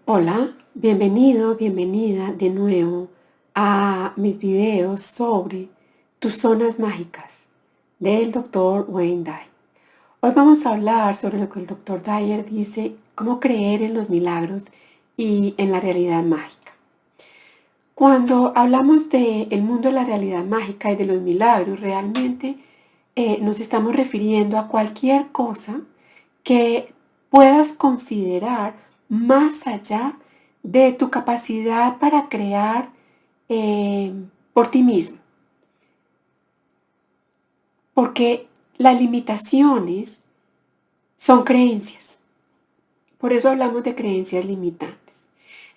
Hola, bienvenido, bienvenida de nuevo a mis videos sobre tus zonas mágicas del Dr. Wayne Dyer. Hoy vamos a hablar sobre lo que el Dr. Dyer dice, cómo creer en los milagros y en la realidad mágica. Cuando hablamos del mundo de la realidad mágica y de los milagros, realmente nos estamos refiriendo a cualquier cosa que puedas considerar más allá de tu capacidad para crear eh, por ti mismo. Porque las limitaciones son creencias. Por eso hablamos de creencias limitantes.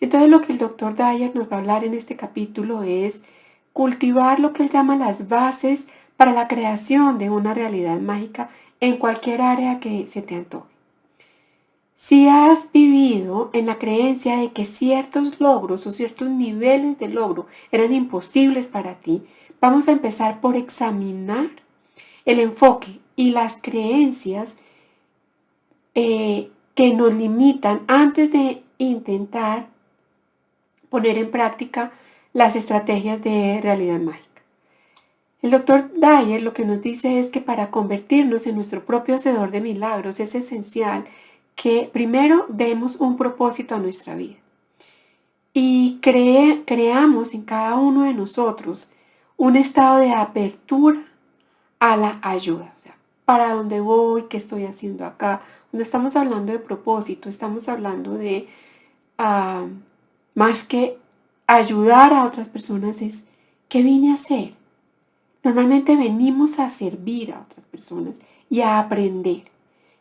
Entonces lo que el Dr. Dyer nos va a hablar en este capítulo es cultivar lo que él llama las bases para la creación de una realidad mágica en cualquier área que se te antoje. Si has vivido en la creencia de que ciertos logros o ciertos niveles de logro eran imposibles para ti, vamos a empezar por examinar el enfoque y las creencias que nos limitan antes de intentar poner en práctica las estrategias de realidad mágica. El Dr. Dyer lo que nos dice es que para convertirnos en nuestro propio hacedor de milagros es esencial que primero demos un propósito a nuestra vida y creamos en cada uno de nosotros un estado de apertura a la ayuda. O sea, ¿para dónde voy? ¿Qué estoy haciendo acá? Cuando estamos hablando de propósito, estamos hablando de ah, más que ayudar a otras personas, es ¿qué vine a hacer? Normalmente venimos a servir a otras personas y a aprender.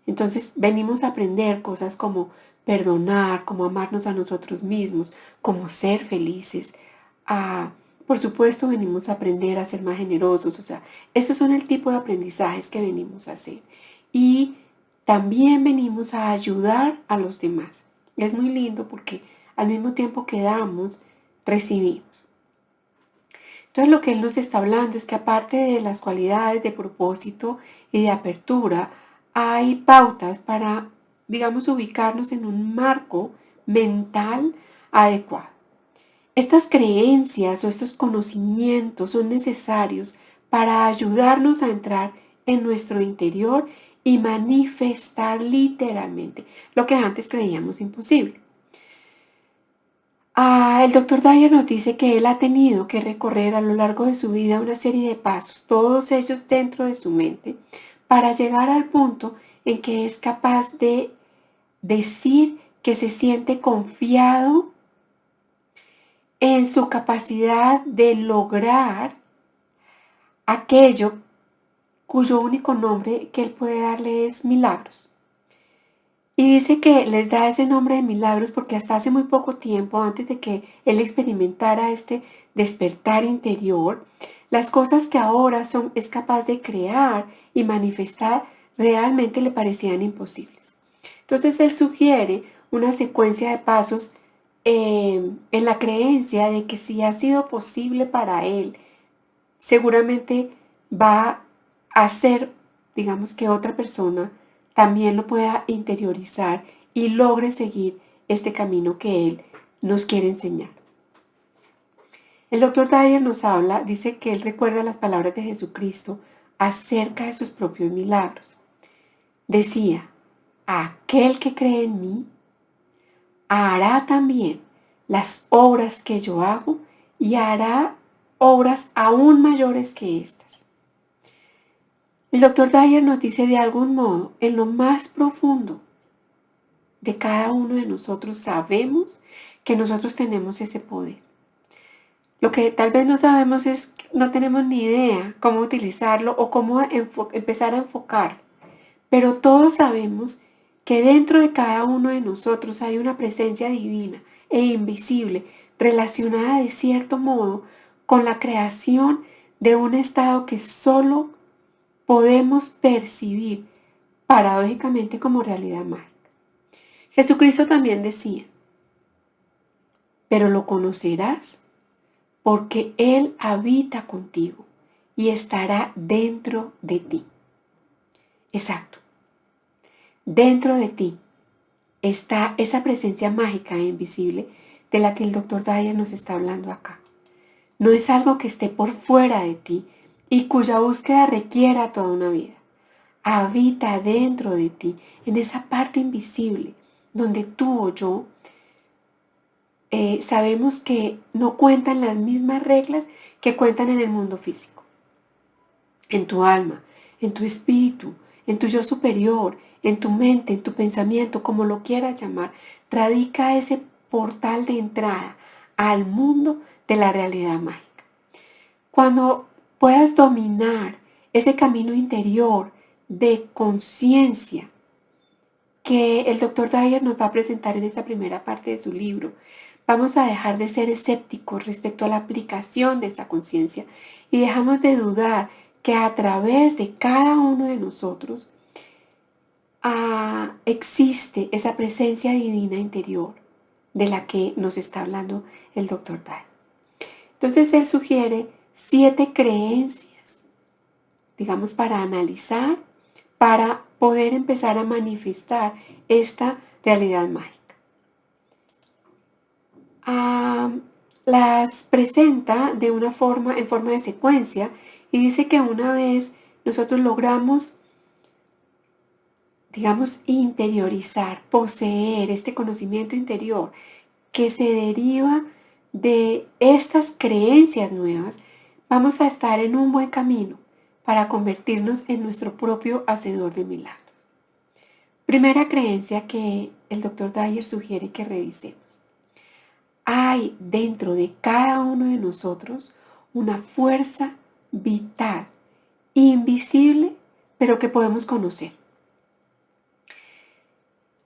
Entonces venimos a aprender cosas como perdonar, como amarnos a nosotros mismos, como ser felices. Por supuesto, venimos a aprender a ser más generosos. O sea, estos son el tipo de aprendizajes que venimos a hacer. Y también venimos a ayudar a los demás. Es muy lindo porque al mismo tiempo que damos, recibimos. Entonces lo que él nos está hablando es que aparte de las cualidades de propósito y de apertura, hay pautas para, digamos, ubicarnos en un marco mental adecuado. Estas creencias o estos conocimientos son necesarios para ayudarnos a entrar en nuestro interior y manifestar literalmente lo que antes creíamos imposible. El doctor Dyer nos dice que él ha tenido que recorrer a lo largo de su vida una serie de pasos, todos ellos dentro de su mente, para llegar al punto en que es capaz de decir que se siente confiado en su capacidad de lograr aquello cuyo único nombre que él puede darle es milagros. Y dice que les da ese nombre de milagros porque hasta hace muy poco tiempo, antes de que él experimentara este despertar interior, las cosas que ahora es capaz de crear y manifestar realmente le parecían imposibles. Entonces él sugiere una secuencia de pasos en la creencia de que si ha sido posible para él, seguramente va a hacer, digamos, que otra persona también lo pueda interiorizar y logre seguir este camino que él nos quiere enseñar. El doctor Dyer nos habla, dice que él recuerda las palabras de Jesucristo acerca de sus propios milagros. Decía, aquel que cree en mí hará también las obras que yo hago y hará obras aún mayores que estas. El doctor Dyer nos dice de algún modo, en lo más profundo de cada uno de nosotros sabemos que nosotros tenemos ese poder. Lo que tal vez no sabemos es que no tenemos ni idea cómo utilizarlo o cómo empezar a enfocarlo. Pero todos sabemos que dentro de cada uno de nosotros hay una presencia divina e invisible relacionada de cierto modo con la creación de un estado que solo podemos percibir paradójicamente como realidad mágica. Jesucristo también decía, pero lo conocerás porque Él habita contigo y estará dentro de ti. Exacto, dentro de ti está esa presencia mágica e invisible de la que el Dr. Dyer nos está hablando acá. No es algo que esté por fuera de ti y cuya búsqueda requiera toda una vida. Habita dentro de ti, en esa parte invisible, donde tú o yo sabemos que no cuentan las mismas reglas que cuentan en el mundo físico. En tu alma, en tu espíritu, en tu yo superior, en tu mente, en tu pensamiento, como lo quieras llamar, radica ese portal de entrada al mundo de la realidad mágica. Cuando puedas dominar ese camino interior de conciencia que el Dr. Dyer nos va a presentar en esta primera parte de su libro, vamos a dejar de ser escépticos respecto a la aplicación de esa conciencia y dejamos de dudar que a través de cada uno de nosotros existe esa presencia divina interior de la que nos está hablando el Dr. Dyer. Entonces él sugiere 7 creencias, digamos, para analizar, para poder empezar a manifestar esta realidad mágica. Las presenta de una forma, en forma de secuencia, y dice que una vez nosotros logramos, digamos, interiorizar, poseer este conocimiento interior que se deriva de estas creencias nuevas, vamos a estar en un buen camino para convertirnos en nuestro propio hacedor de milagros. Primera creencia que el Dr. Dyer sugiere que revisemos. Hay dentro de cada uno de nosotros una fuerza vital, invisible, pero que podemos conocer.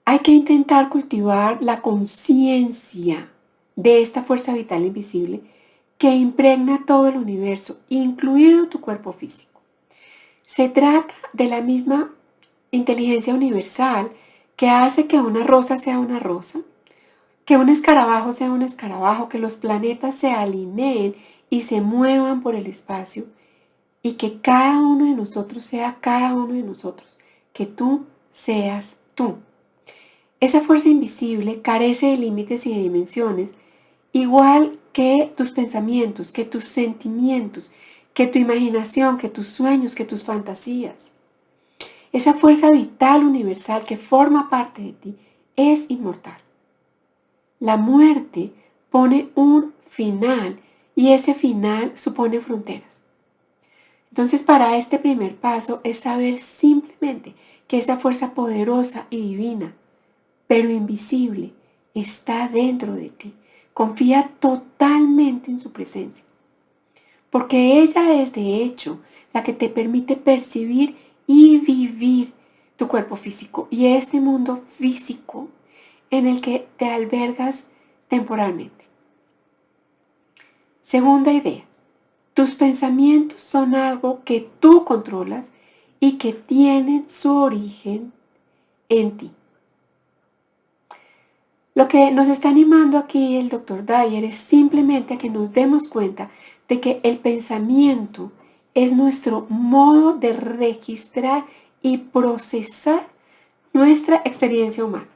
Hay que intentar cultivar la conciencia de esta fuerza vital invisible que impregna todo el universo, incluido tu cuerpo físico. Se trata de la misma inteligencia universal que hace que una rosa sea una rosa, que un escarabajo sea un escarabajo, que los planetas se alineen y se muevan por el espacio y que cada uno de nosotros sea cada uno de nosotros, que tú seas tú. Esa fuerza invisible carece de límites y de dimensiones, igual que tus pensamientos, que tus sentimientos, que tu imaginación, que tus sueños, que tus fantasías. Esa fuerza vital universal que forma parte de ti es inmortal. La muerte pone un final y ese final supone fronteras. Entonces, para este primer paso es saber simplemente que esa fuerza poderosa y divina, pero invisible, está dentro de ti. Confía totalmente en su presencia, porque ella es de hecho la que te permite percibir y vivir tu cuerpo físico y este mundo físico en el que te albergas temporalmente. Segunda idea, tus pensamientos son algo que tú controlas y que tienen su origen en ti. Lo que nos está animando aquí el Dr. Dyer es simplemente a que nos demos cuenta de que el pensamiento es nuestro modo de registrar y procesar nuestra experiencia humana.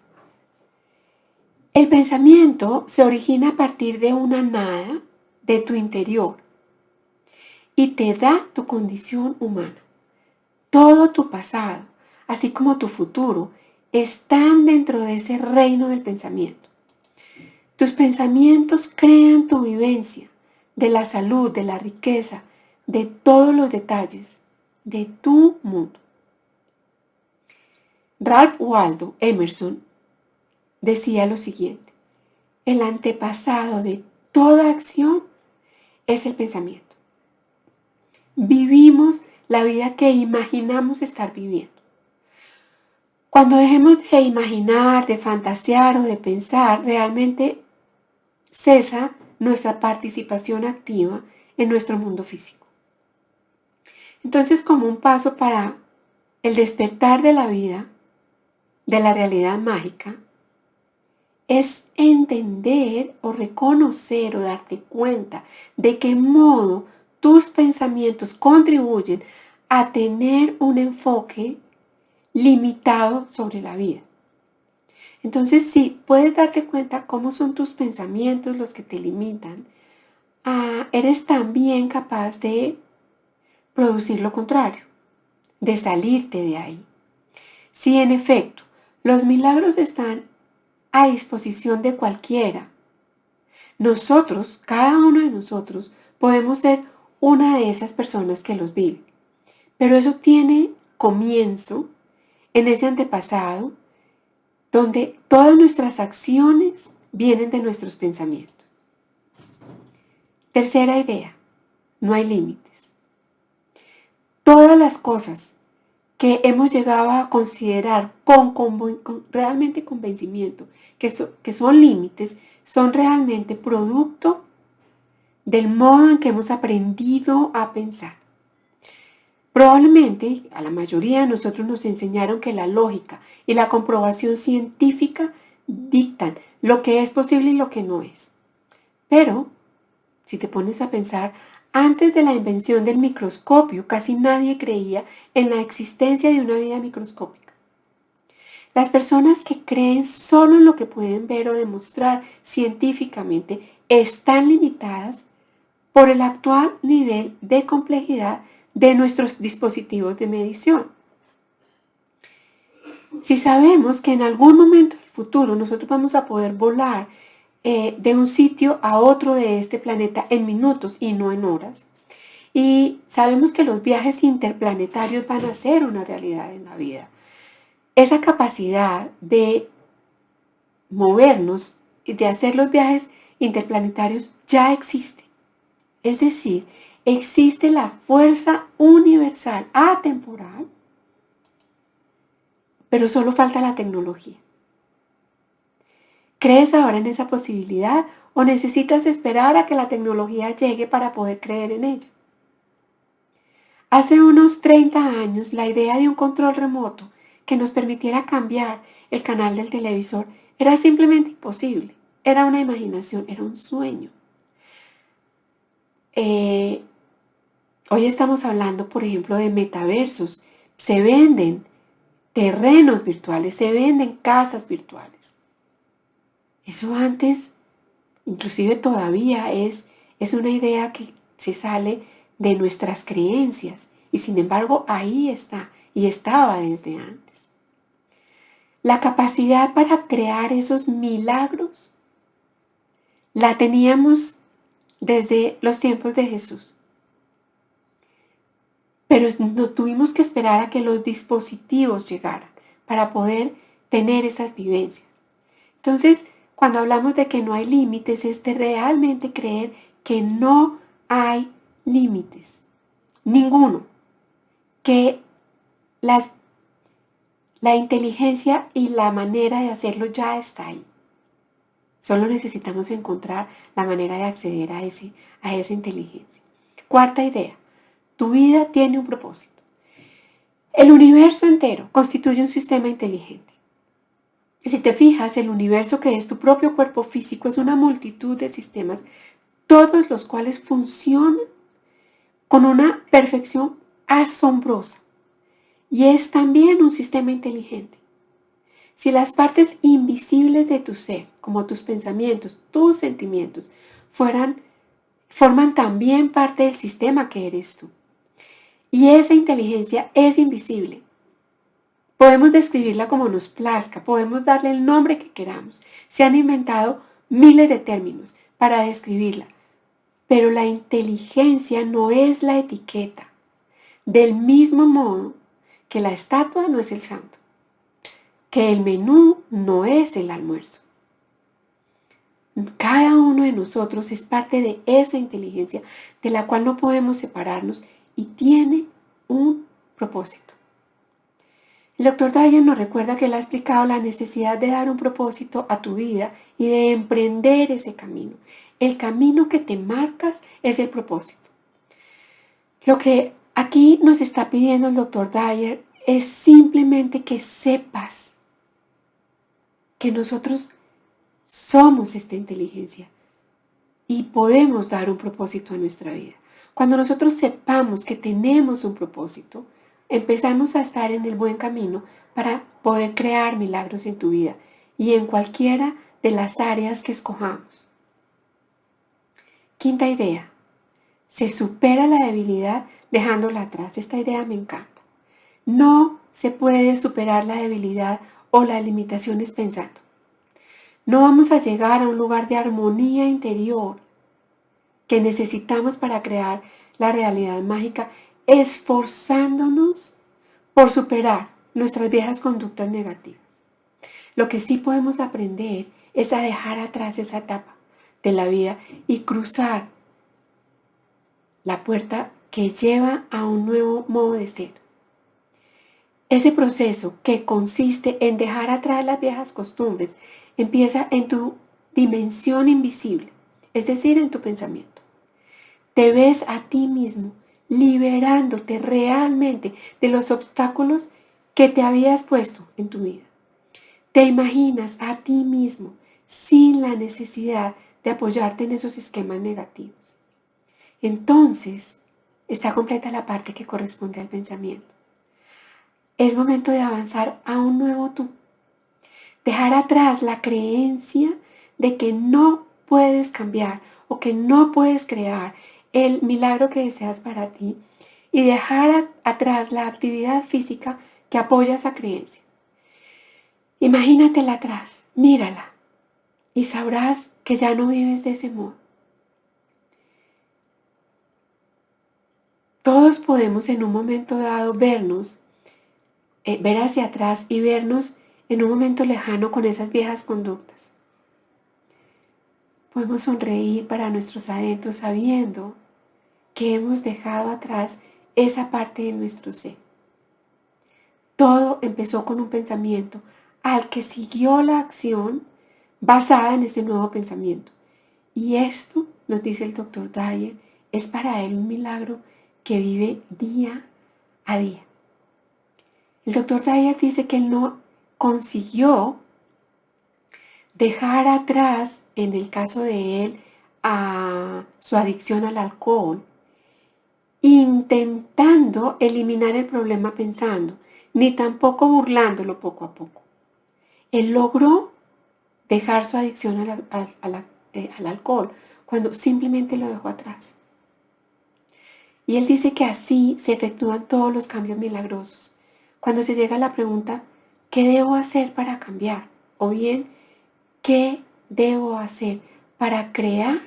El pensamiento se origina a partir de una nada de tu interior y te da tu condición humana. Todo tu pasado, así como tu futuro, están dentro de ese reino del pensamiento. Tus pensamientos crean tu vivencia de la salud, de la riqueza, de todos los detalles de tu mundo. Ralph Waldo Emerson decía lo siguiente: el antepasado de toda acción es el pensamiento. Vivimos la vida que imaginamos estar viviendo. Cuando dejemos de imaginar, de fantasear o de pensar, realmente cesa nuestra participación activa en nuestro mundo físico. Entonces, como un paso para el despertar de la vida, de la realidad mágica, es entender o reconocer o darte cuenta de qué modo tus pensamientos contribuyen a tener un enfoque limitado sobre la vida. Entonces, si puedes darte cuenta cómo son tus pensamientos los que te limitan, eres también capaz de producir lo contrario, de salirte de ahí. Si en efecto los milagros están a disposición de cualquiera, nosotros, cada uno de nosotros, podemos ser una de esas personas que los vive. Pero eso tiene comienzo en ese antepasado donde todas nuestras acciones vienen de nuestros pensamientos. Tercera idea, no hay límites. Todas las cosas que hemos llegado a considerar con realmente convencimiento que son límites, son realmente producto del modo en que hemos aprendido a pensar. Probablemente a la mayoría de nosotros nos enseñaron que la lógica y la comprobación científica dictan lo que es posible y lo que no es. Pero, si te pones a pensar, antes de la invención del microscopio, casi nadie creía en la existencia de una vida microscópica. Las personas que creen solo en lo que pueden ver o demostrar científicamente están limitadas por el actual nivel de complejidad de nuestros dispositivos de medición. Si sabemos que en algún momento del futuro nosotros vamos a poder volar de un sitio a otro de este planeta en minutos y no en horas, y sabemos que los viajes interplanetarios van a ser una realidad en la vida, esa capacidad de movernos y de hacer los viajes interplanetarios ya existe. Es decir, existe la fuerza universal atemporal, pero solo falta la tecnología. ¿Crees ahora en esa posibilidad o necesitas esperar a que la tecnología llegue para poder creer en ella? Hace unos 30 años, la idea de un control remoto que nos permitiera cambiar el canal del televisor era simplemente imposible. Era una imaginación, era un sueño. Hoy estamos hablando, por ejemplo, de metaversos. Se venden terrenos virtuales, se venden casas virtuales. Eso antes, inclusive todavía es una idea que se sale de nuestras creencias y sin embargo ahí está y estaba desde antes. La capacidad para crear esos milagros la teníamos desde los tiempos de Jesús. Pero no tuvimos que esperar a que los dispositivos llegaran para poder tener esas vivencias. Entonces, cuando hablamos de que no hay límites, es de realmente creer que no hay límites, ninguno, que la inteligencia y la manera de hacerlo ya está ahí. Solo necesitamos encontrar la manera de acceder a esa inteligencia. Cuarta idea, tu vida tiene un propósito. El universo entero constituye un sistema inteligente. Y si te fijas, el universo que es tu propio cuerpo físico es una multitud de sistemas, todos los cuales funcionan con una perfección asombrosa. Y es también un sistema inteligente. Si las partes invisibles de tu ser, como tus pensamientos, tus sentimientos, forman también parte del sistema que eres tú. Y esa inteligencia es invisible. Podemos describirla como nos plazca, podemos darle el nombre que queramos. Se han inventado miles de términos para describirla, pero la inteligencia no es la etiqueta. Del mismo modo que la estatua no es el santo, que el menú no es el almuerzo. Cada uno de nosotros es parte de esa inteligencia de la cual no podemos separarnos y tiene un propósito. El doctor Dyer nos recuerda que él ha explicado la necesidad de dar un propósito a tu vida y de emprender ese camino. El camino que te marcas es el propósito. Lo que aquí nos está pidiendo el doctor Dyer es simplemente que sepas que nosotros somos esta inteligencia y podemos dar un propósito a nuestra vida. Cuando nosotros sepamos que tenemos un propósito, empezamos a estar en el buen camino para poder crear milagros en tu vida y en cualquiera de las áreas que escojamos. Quinta idea. Se supera la debilidad dejándola atrás. Esta idea me encanta. No se puede superar la debilidad o las limitaciones pensando. No vamos a llegar a un lugar de armonía interior que necesitamos para crear la realidad mágica, esforzándonos por superar nuestras viejas conductas negativas. Lo que sí podemos aprender es a dejar atrás esa etapa de la vida y cruzar la puerta que lleva a un nuevo modo de ser. Ese proceso que consiste en dejar atrás las viejas costumbres empieza en tu dimensión invisible, es decir, en tu pensamiento. Te ves a ti mismo liberándote realmente de los obstáculos que te habías puesto en tu vida. Te imaginas a ti mismo sin la necesidad de apoyarte en esos esquemas negativos. Entonces, está completa la parte que corresponde al pensamiento. Es momento de avanzar a un nuevo tú. Dejar atrás la creencia de que no puedes cambiar o que no puedes crear el milagro que deseas para ti y dejar atrás la actividad física que apoya esa creencia. Imagínatela atrás, mírala y sabrás que ya no vives de ese modo. Todos podemos en un momento dado vernos, ver hacia atrás y vernos en un momento lejano con esas viejas conductas. Podemos sonreír para nuestros adentros sabiendo que hemos dejado atrás esa parte de nuestro ser. Todo empezó con un pensamiento al que siguió la acción basada en ese nuevo pensamiento. Y esto, nos dice el Dr. Dyer, es para él un milagro que vive día a día. El Dr. Dyer dice que él no consiguió dejar atrás, en el caso de él, a su adicción al alcohol, intentando eliminar el problema pensando, ni tampoco burlándolo poco a poco. Él logró dejar su adicción al alcohol cuando simplemente lo dejó atrás. Y él dice que así se efectúan todos los cambios milagrosos. Cuando se llega a la pregunta, ¿qué debo hacer para cambiar? O bien, ¿qué debo hacer para crear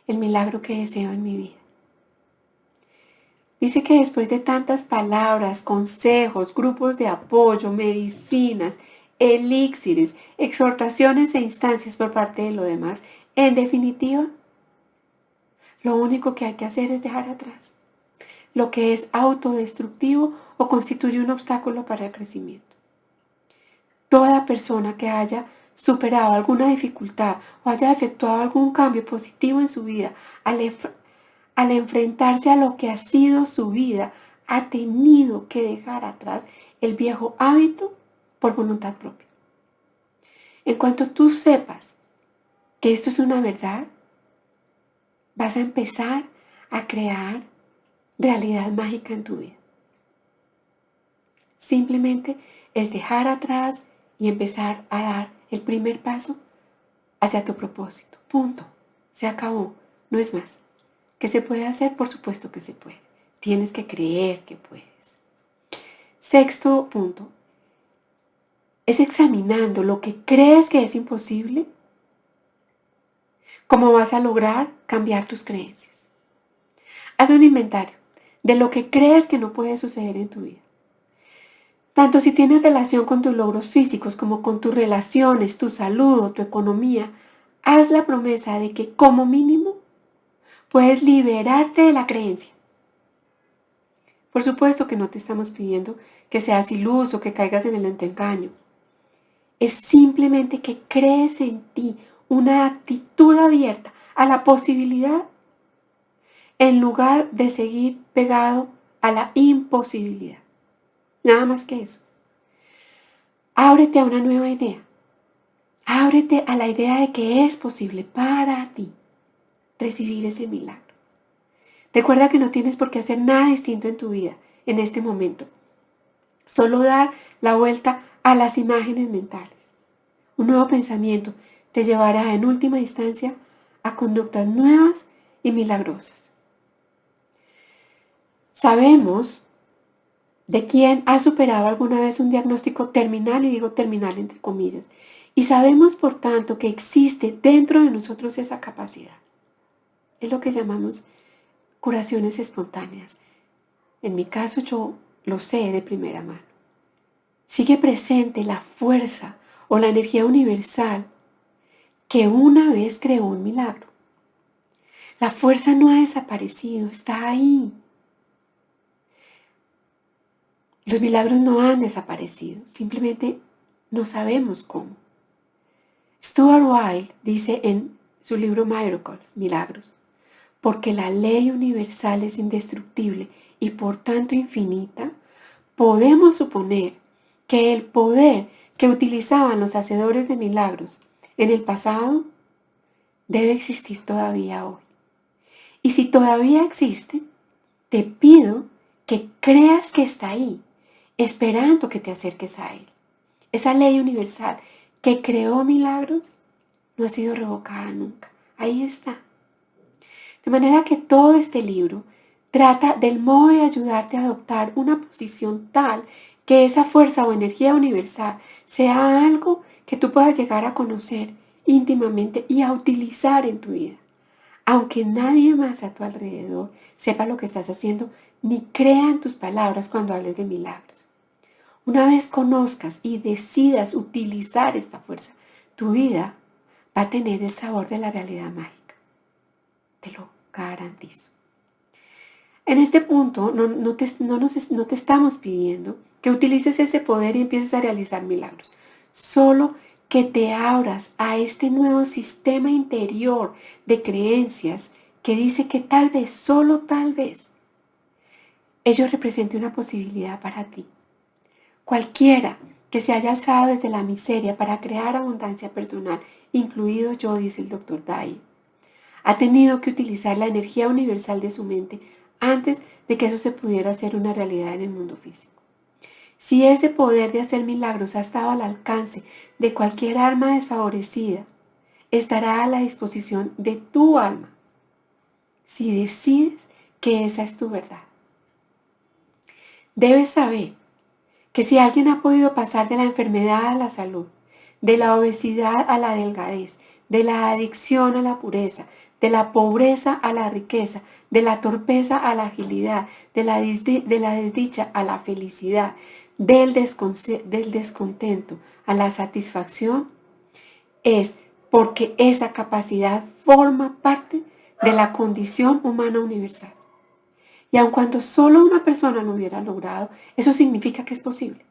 el milagro que deseo en mi vida? Dice que después de tantas palabras, consejos, grupos de apoyo, medicinas, elixires, exhortaciones e instancias por parte de los demás, en definitiva, lo único que hay que hacer es dejar atrás lo que es autodestructivo o constituye un obstáculo para el crecimiento. Toda persona que haya superado alguna dificultad o haya efectuado algún cambio positivo en su vida al enfrentarse a lo que ha sido su vida, ha tenido que dejar atrás el viejo hábito por voluntad propia. En cuanto tú sepas que esto es una verdad, vas a empezar a crear realidad mágica en tu vida. Simplemente es dejar atrás y empezar a dar el primer paso hacia tu propósito. Punto. Se acabó. No es más. ¿Qué se puede hacer? Por supuesto que se puede. Tienes que creer que puedes. Sexto punto. Es examinando lo que crees que es imposible, cómo vas a lograr cambiar tus creencias. Haz un inventario de lo que crees que no puede suceder en tu vida. Tanto si tienes relación con tus logros físicos como con tus relaciones, tu salud o tu economía, haz la promesa de que como mínimo puedes liberarte de la creencia. Por supuesto que no te estamos pidiendo que seas iluso, que caigas en el engaño. Es simplemente que crees en ti una actitud abierta a la posibilidad en lugar de seguir pegado a la imposibilidad. Nada más que eso. Ábrete a una nueva idea. Ábrete a la idea de que es posible para ti recibir ese milagro. Recuerda que no tienes por qué hacer nada distinto en tu vida en este momento. Solo dar la vuelta a las imágenes mentales. Un nuevo pensamiento te llevará en última instancia a conductas nuevas y milagrosas. Sabemos de quién ha superado alguna vez un diagnóstico terminal, y digo terminal entre comillas, y sabemos por tanto que existe dentro de nosotros esa capacidad. Es lo que llamamos curaciones espontáneas. En mi caso yo lo sé de primera mano. Sigue presente la fuerza o la energía universal que una vez creó un milagro. La fuerza no ha desaparecido, está ahí. Los milagros no han desaparecido, simplemente no sabemos cómo. Stuart Wilde dice en su libro Miracles, Milagros, porque la ley universal es indestructible y por tanto infinita, podemos suponer que el poder que utilizaban los hacedores de milagros en el pasado debe existir todavía hoy. Y si todavía existe, te pido que creas que está ahí, esperando que te acerques a él. Esa ley universal que creó milagros no ha sido revocada nunca. Ahí está. De manera que todo este libro trata del modo de ayudarte a adoptar una posición tal que esa fuerza o energía universal sea algo que tú puedas llegar a conocer íntimamente y a utilizar en tu vida. Aunque nadie más a tu alrededor sepa lo que estás haciendo, ni crea en tus palabras cuando hables de milagros. Una vez conozcas y decidas utilizar esta fuerza, tu vida va a tener el sabor de la realidad mágica. Te lo garantizo. En este punto no te estamos pidiendo que utilices ese poder y empieces a realizar milagros. Solo que te abras a este nuevo sistema interior de creencias que dice que tal vez, solo tal vez, ello represente una posibilidad para ti. Cualquiera que se haya alzado desde la miseria para crear abundancia personal, incluido yo, dice el Dr. Dye, ha tenido que utilizar la energía universal de su mente antes de que eso se pudiera hacer una realidad en el mundo físico. Si ese poder de hacer milagros ha estado al alcance de cualquier alma desfavorecida, estará a la disposición de tu alma si decides que esa es tu verdad. Debes saber que si alguien ha podido pasar de la enfermedad a la salud, de la obesidad a la delgadez, de la adicción a la pureza, de la pobreza a la riqueza, de la torpeza a la agilidad, de la desdicha a la felicidad, del descontento a la satisfacción, es porque esa capacidad forma parte de la condición humana universal. Y aun cuando solo una persona lo hubiera logrado, eso significa que es posible.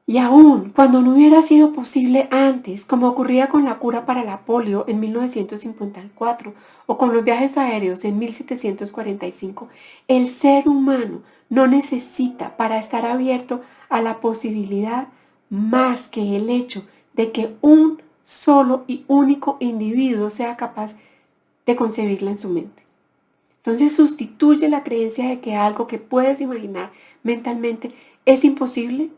Y aun cuando no hubiera sido posible antes, como ocurría con la cura para la polio en 1954 o con los viajes aéreos en 1745, el ser humano no necesita para estar abierto a la posibilidad más que el hecho de que un solo y único individuo sea capaz de concebirla en su mente. Entonces sustituye la creencia de que algo que puedes imaginar mentalmente es imposible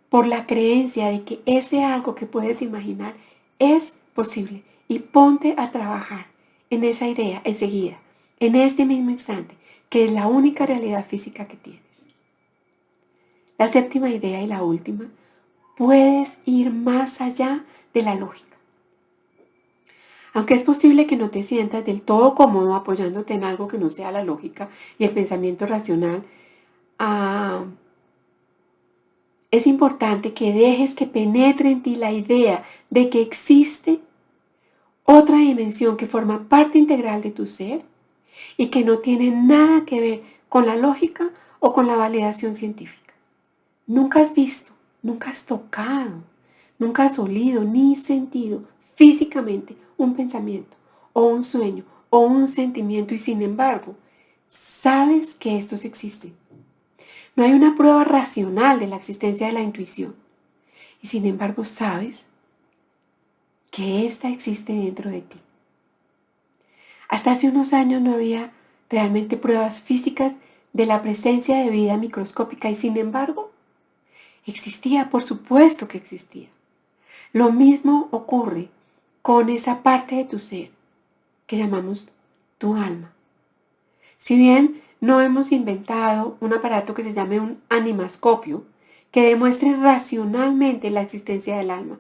por la creencia de que ese algo que puedes imaginar es posible. Y ponte a trabajar en esa idea enseguida, en este mismo instante, que es la única realidad física que tienes. La séptima idea y la última, puedes ir más allá de la lógica. Aunque es posible que no te sientas del todo cómodo apoyándote en algo que no sea la lógica y el pensamiento racional, es importante que dejes que penetre en ti la idea de que existe otra dimensión que forma parte integral de tu ser y que no tiene nada que ver con la lógica o con la validación científica. Nunca has visto, nunca has tocado, nunca has olido ni sentido físicamente un pensamiento o un sueño o un sentimiento y sin embargo, sabes que estos existen. No hay una prueba racional de la existencia de la intuición y sin embargo sabes que ésta existe dentro de ti. Hasta hace unos años no había realmente pruebas físicas de la presencia de vida microscópica y sin embargo existía, por supuesto que existía. Lo mismo ocurre con esa parte de tu ser que llamamos tu alma. Si bien no hemos inventado un aparato que se llame un animascopio, que demuestre racionalmente la existencia del alma,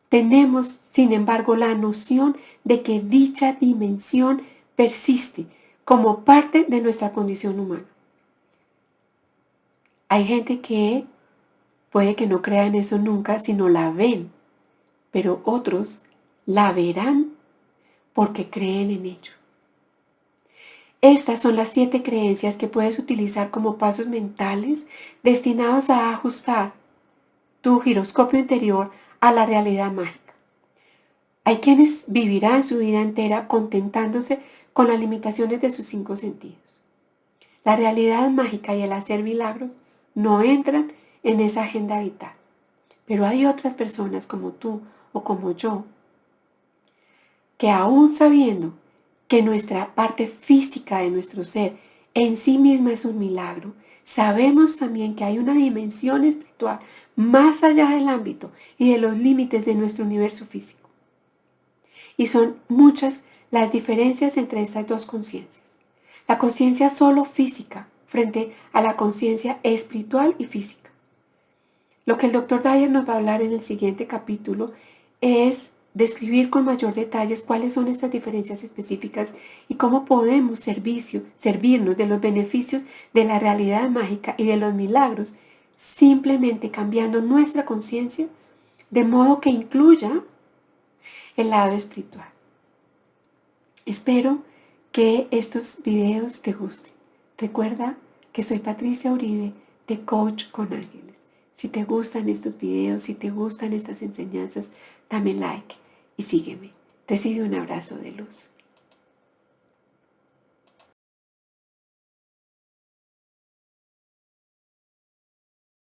tenemos, sin embargo, la noción de que dicha dimensión persiste como parte de nuestra condición humana. Hay gente que puede que no crea en eso nunca, sino la ven, pero otros la verán porque creen en ello. Estas son las 7 creencias que puedes utilizar como pasos mentales destinados a ajustar tu giroscopio interior a la realidad mágica. Hay quienes vivirán su vida entera contentándose con las limitaciones de sus 5 sentidos. La realidad mágica y el hacer milagros no entran en esa agenda vital. Pero hay otras personas como tú o como yo que aún sabiendo que nuestra parte física de nuestro ser en sí misma es un milagro, sabemos también que hay una dimensión espiritual más allá del ámbito y de los límites de nuestro universo físico. Y son muchas las diferencias entre estas dos conciencias. La conciencia solo física frente a la conciencia espiritual y física. Lo que el Dr. Dyer nos va a hablar en el siguiente capítulo es describir con mayor detalles cuáles son estas diferencias específicas y cómo podemos servirnos de los beneficios de la realidad mágica y de los milagros simplemente cambiando nuestra conciencia de modo que incluya el lado espiritual. Espero que estos videos te gusten. Recuerda que soy Patricia Uribe de Coach con Ángeles. Si te gustan estos videos, si te gustan estas enseñanzas, dame like y sígueme. Recibe un abrazo de luz.